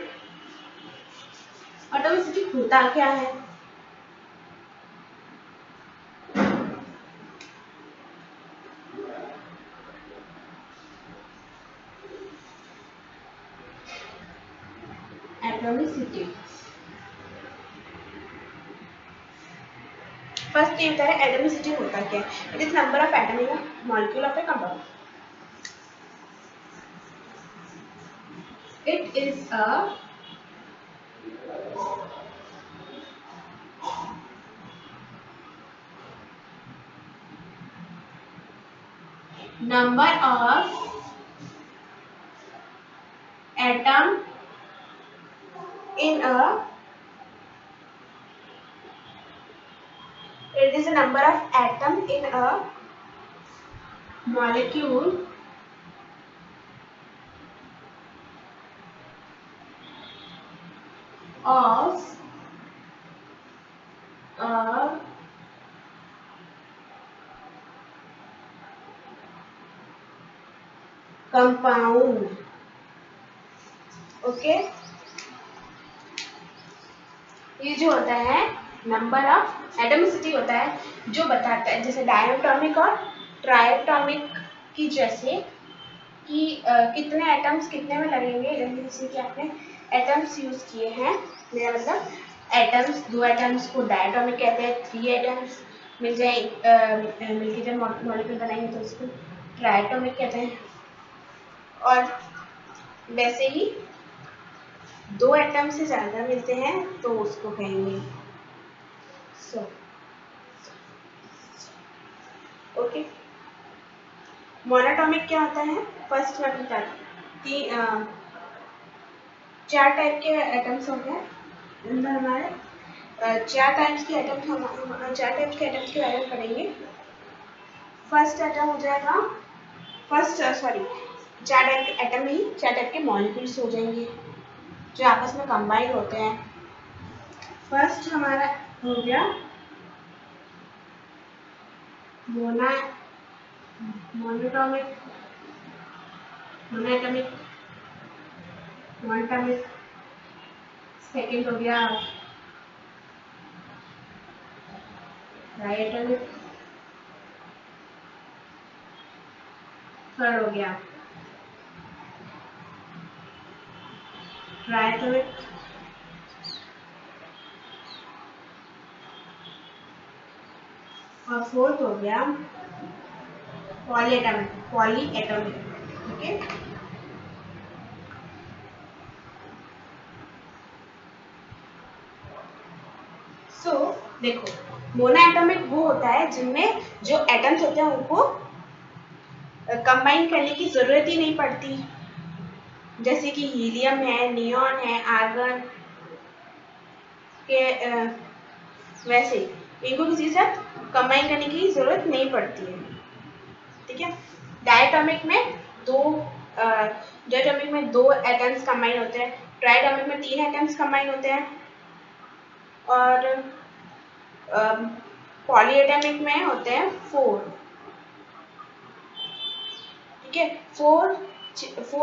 Speaker 1: ऑटोमिसिटी होता क्या है? एटॉमिसिटी फर्स्ट ये बता रहे हैं एटॉमिसिटी होता क्या है। It is number of atom in a molecule of A compound. It is a number of atom in a it is a number of atom in a molecule of a compound। Okay, ये जो होता है नंबर ऑफ एटॉमिसिटी होता है जो बताता है जैसे डायटोमिक और ट्राइटोमिक की, जैसे कि कितने एटम्स कितने में लगेंगे। जैसे कि आपने एटम्स यूज किए हैं, मेरा मतलब एटम्स, दो एटम्स को डायटोमिक कहते हैं। 3 एटम्स मिल जाए मिलके जब मॉलिक्यूल बनाएंगे तो उसको ट्राइटोमिक कहते हैं। और वैसे ही 2 एटम से ज्यादा मिलते हैं तो उसको कहेंगे सो। ओके, मोनोटॉमिक क्या होता है? फर्स्ट मैं बताती 4 टाइप के एटम्स होते हैं अंदर हमारे। 4 टाइप्स के एटम्स हम 4 टाइप्स के एटम्स के बारे में पढ़ेंगे। फर्स्ट एटम हो जाएगा सॉरी 4 टाइप के एटम ही 4 टाइप के मॉलिक्यूल्स हो जाएंगे जो आपस में कंबाइन होते हैं। फर्स्ट हमारा हो गया मोनोटॉमिक, मोनोटॉमिक, मोनोटॉमिक। सेकेंड हो गया डायटोमिक। थर्ड हो गया ट्राइटोमिक। और फोर्थ हो गया पॉलीएटॉमिक। ओके, सो देखो, मोनोएटॉमिक वो होता है जिनमें जो एटम्स होते हैं उनको कंबाइन करने की जरूरत ही नहीं पड़ती। जैसे कि हीलियम है, नियॉन है, आर्गन के वैसे इनको किसी के साथ कंबाइन करने की जरूरत नहीं पड़ती है। ठीक है, डायटोमिक में दो एटम्स कंबाइन होते हैं, ट्राइटोमिक में 3 एटम्स कंबाइन होते हैं, और पॉलीएटॉमिक में होते हैं 4। ठीक है, 4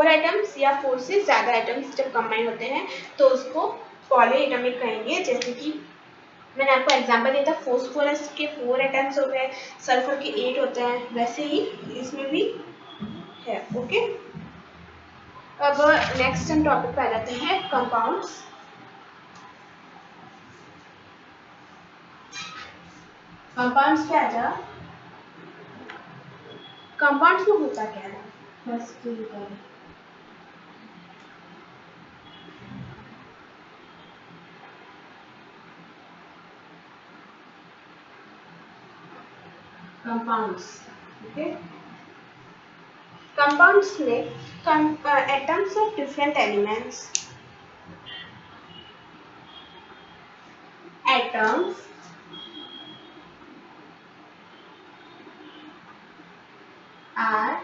Speaker 1: एटम्स या 4 से ज्यादा एटम्स जब कंबाइन होते हैं तो उसको पॉलीएटॉमिक कहेंगे। जैसे कि मैंने आपको एग्जांपल दिया था, फोस्फोरस के 4 एटम्स हो गए, सल्फर के 8 होते हैं, वैसे ही इसमें भी है। ओके, अब नेक्स्ट हम टॉपिक पे आ जाते हैं कंपाउंड्स। कंपाउंड्स पे आ जा। कंपाउंड्स में होता क्या है बस तू कर। Compounds, okay. कंपाउंड्स में atoms of different elements, atoms are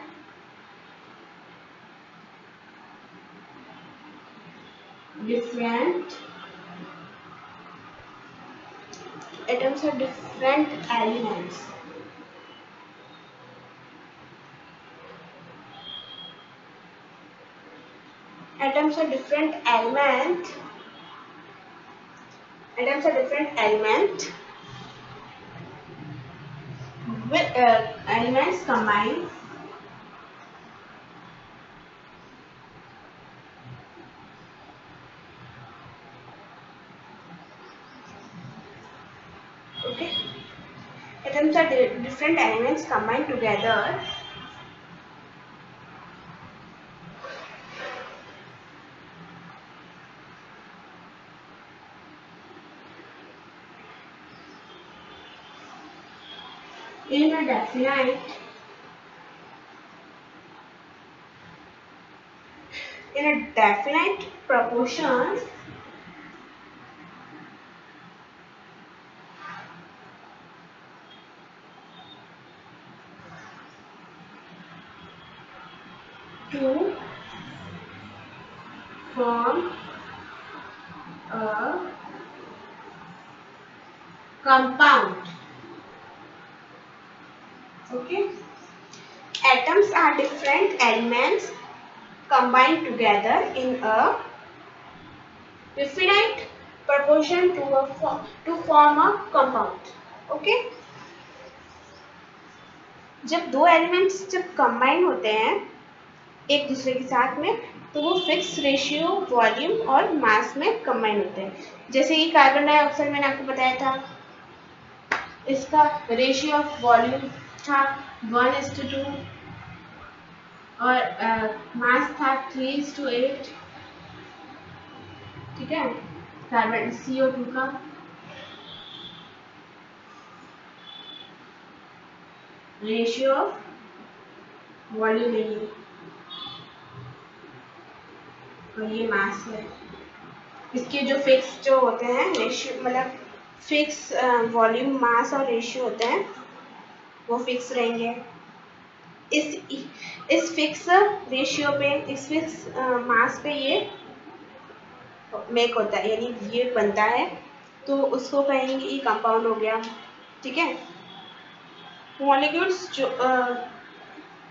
Speaker 1: different, atoms are different elements. Atoms are different element. Atoms are different element with elements combined okay. Atoms are different elements combined together in a definite proportion to form a compound. Okay. Atoms are different elements combined together in a definite proportion to form a compound. Okay. जब दो एलिमेंट्स जब कंबाइन होते हैं एक दूसरे के साथ में तो वो फिक्स रेशियो वॉल्यूम और मास में कंबाइन होते हैं। जैसे कि कार्बन डाइऑक्साइड मैंने आपको बताया था इसका रेशियो ऑफ वॉल्यूम था 1:2 और मास था 3:8। ठीक है, कार्बन CO2 का रेशियो ऑफ वॉल्यूम है और ये मास है। इसके जो फिक्स जो होते हैं रेशियो मतलब फिक्स वॉल्यूम मास और रेशियो होते हैं वो फिक्स रहेंगे। इस फिक्स रेशियो पे इस फिक्स मास पे ये मेक होता है यानी ये बनता है तो उसको कहेंगे ये कंपाउंड हो गया। ठीक है,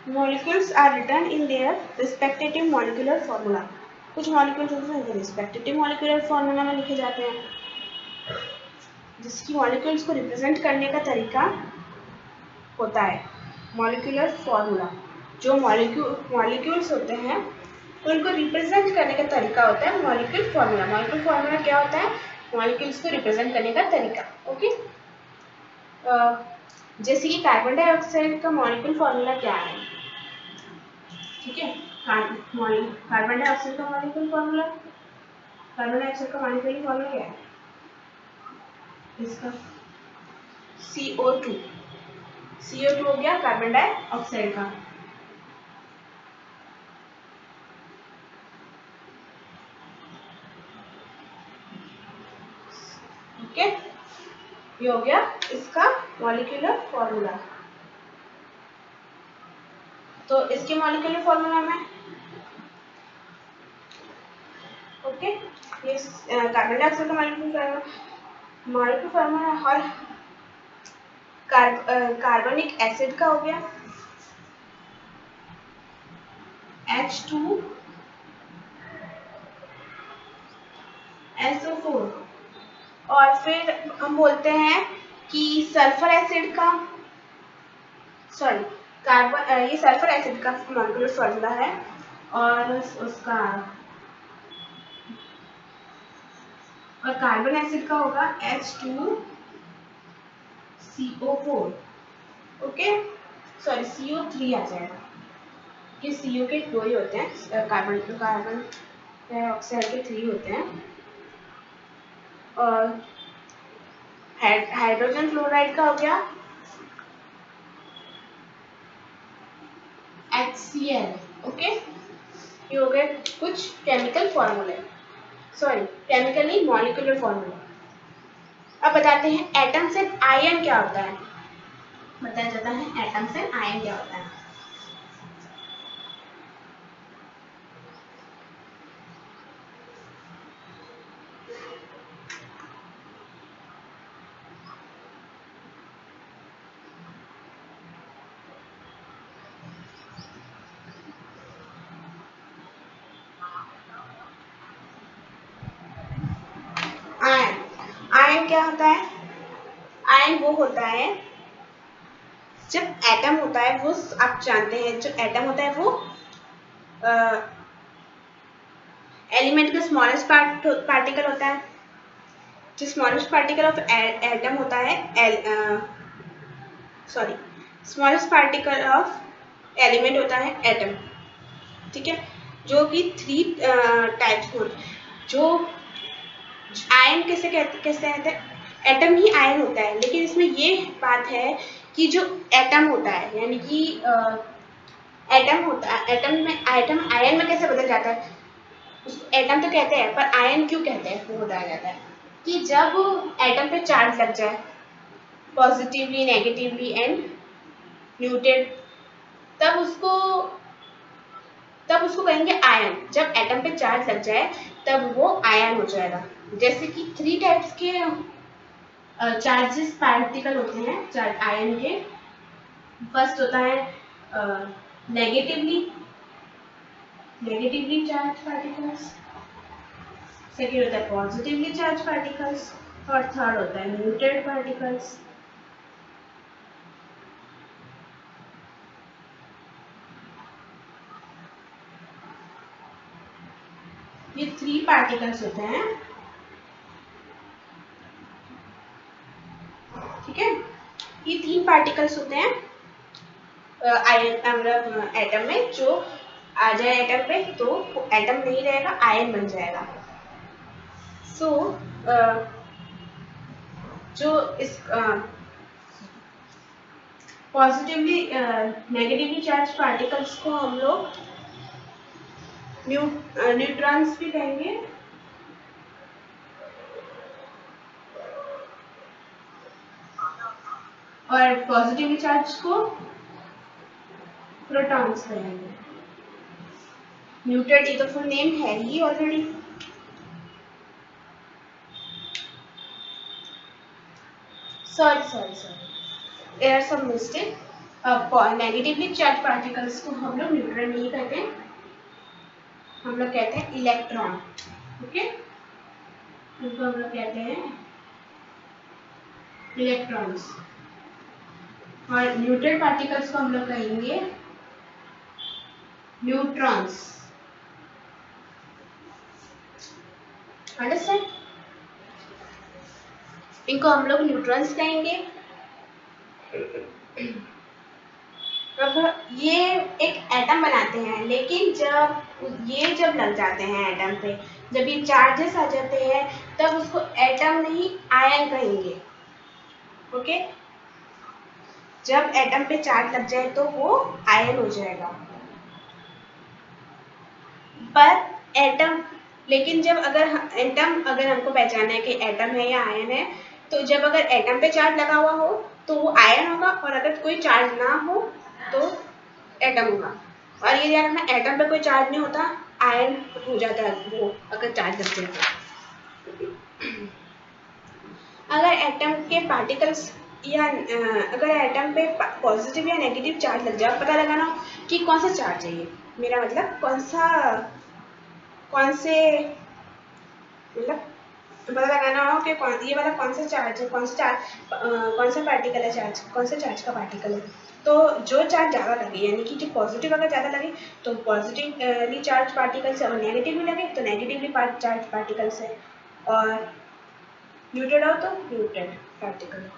Speaker 1: molecules are written in their respective molecular formula. कुछ मॉलिक्यूल्स होते हैं जो रिस्पेक्टिव मॉलिक्यूलर फॉर्मूला में लिखे जाते हैं जिसकी मॉलिक्यूल्स को रिप्रेजेंट करने का तरीका होता है मॉलिक्यूलर फॉर्मूला। जो मॉलिक्यूल्स होते हैं उनको रिप्रेजेंट करने का तरीका होता है मॉलिक्यूल फॉर्मूला। मॉलिक्यूल फॉर्मूला क्या होता है? मॉलिक्यूल्स को रिप्रेजेंट करने का तरीका। ओके, जैसे कि कार्बन डाइऑक्साइड का मॉलिक्यूल फॉर्मूला क्या है? ठीक है, कार्बन डाइऑक्साइड का मॉलिक्यूल फॉर्मूला क्या है इसका? CO2 हो गया कार्बन डाइऑक्साइड का। ओके, ये हो गया इसका मॉलिक्यूलर फॉर्मूला। तो इसके मॉलिक्यूलर फॉर्मूला में ओके ये कार्बन डाइऑक्साइड का मॉलिक्यूलर फॉर्मूला और कार्बनिक एसिड का हो गया H2SO4। और फिर हम बोलते हैं कि सल्फर एसिड का ये सल्फर एसिड का मॉलिक्यूलर फॉर्मूला है और उसका और कार्बन एसिड का होगा CO4, ओके, सॉरी CO3 आ जाएगा। ये CO के दो ही होते हैं, कार्बन डाइऑक्साइड के 3 होते हैं। और हाइड्रोजन क्लोराइड का हो गया HCl, ओके। ये हो गए कुछ केमिकल फॉर्मूले, सॉरी केमिकल नहीं, मॉलिक्यूलर फॉर्मूला। अब बताते हैं एटम्स एंड आयन क्या होता है। बताया जाता है एटम्स एंड आयन क्या होता है। आयन, आयन क्या होता है? आयन वो होता है जब एटम होता है, वो आप जानते हैं जो एटम होता है वो एलिमेंट का स्मॉलेस्ट पार्टिकल होता है। जो स्मॉलेस्ट पार्टिकल ऑफ एटम होता है, sorry smallest particle of element होता है एटम, ठीक है। जो कि 3 टाइप्स होते हैं। जो आयन कैसे कहते हैं, एटम ही आयन होता है, लेकिन इसमें ये बात है कि जो एटम होता है, यानी कि एटम होता है, एटम आयन में कैसे बदल जाता है, उसको एटम तो कहते हैं, पर आयन क्यों कहते हैं वो बताया जाता है कि जब एटम पे चार्ज लग जाए पॉजिटिवली, नेगेटिवली एंड न्यूट्रल, तब उसको कहेंगे आयन। जब एटम पे चार्ज लग जाए तब वो आयन हो जाएगा। जैसे कि 3 टाइप्स के चार्जेस पार्टिकल होते हैं आयन के। फर्स्ट होता है नेगेटिवली चार्ज पार्टिकल्स, सेकेंड होता है पॉजिटिवली चार्ज पार्टिकल्स, और थर्ड होता है न्यूट्रल पार्टिकल्स। ये 3 पार्टिकल्स होते हैं, ठीक है। ये 3 पार्टिकल्स होते हैं आयन एटम में। जो आ जाए एटम पे तो एटम नहीं रहेगा, आयन बन जाएगा। सो जो इस पॉजिटिवली नेगेटिवली चार्ज पार्टिकल्स को हम लोग न्यूट्रॉन्स भी कहेंगे, और पॉजिटिवली चार्ज को प्रोटॉन्स कहेंगे। न्यूट्रल ये तो फुल नेम है ही already. Sorry there are some mistake. Negatively charge particles को हम लोग न्यूट्रल नहीं कहते, हम लोग कहते हैं इलेक्ट्रॉन, ओके। उनको हम लोग कहते हैं इलेक्ट्रॉन्स। और न्यूट्रल पार्टिकल्स को हम लोग कहेंगे न्यूट्रॉन्स। अंडरस्टैंड? इनको हम लोग न्यूट्रॉन्स कहेंगे। अब ये एक एटम बनाते हैं, लेकिन जब लग जाते हैं एटम पे, जब ये चार्जेस आ जाते हैं, तब उसको एटम नहीं आयन कहेंगे, ओके। जब एटम पे चार्ज लग जाए तो वो आयन हो जाएगा। पर एटम, लेकिन जब अगर हमको पहचाना है कि एटम है या आयन है, तो जब अगर एटम पे चार्ज लगा हुआ हो तो वो आयन होगा, और अगर कोई चार्ज ना हो तो एटम होगा। और ये ध्यान रखना, एटम पे कोई चार्ज नहीं होता, आयन हो जाता है वो अगर चार्ज लग जाए। अगर एटम के पार्टिकल्स या अगर एटम पे पॉजिटिव या नेगेटिव चार्ज लग जाए, पता लगाना कि कौन सा चार्ज है ये, मेरा मतलब कौन से मतलब पता लगाना हो कि ये वाला कौन सा चार्ज है, कौन सा पार्टिकल है, चार्ज कौन सा चार्ज का पार्टिकल है। तो जो चार्ज ज़्यादा लगे, यानी कि जो पॉजिटिव अगर ज़्यादा लगे तो पॉजिटिवली चार्ज पार्टिकल्स है, और नेगेटिवली लगे तो नेगेटिवली चार्ज पार्टिकल्स है, और न्यूट्रल हो तो न्यूट्रल पार्टिकल।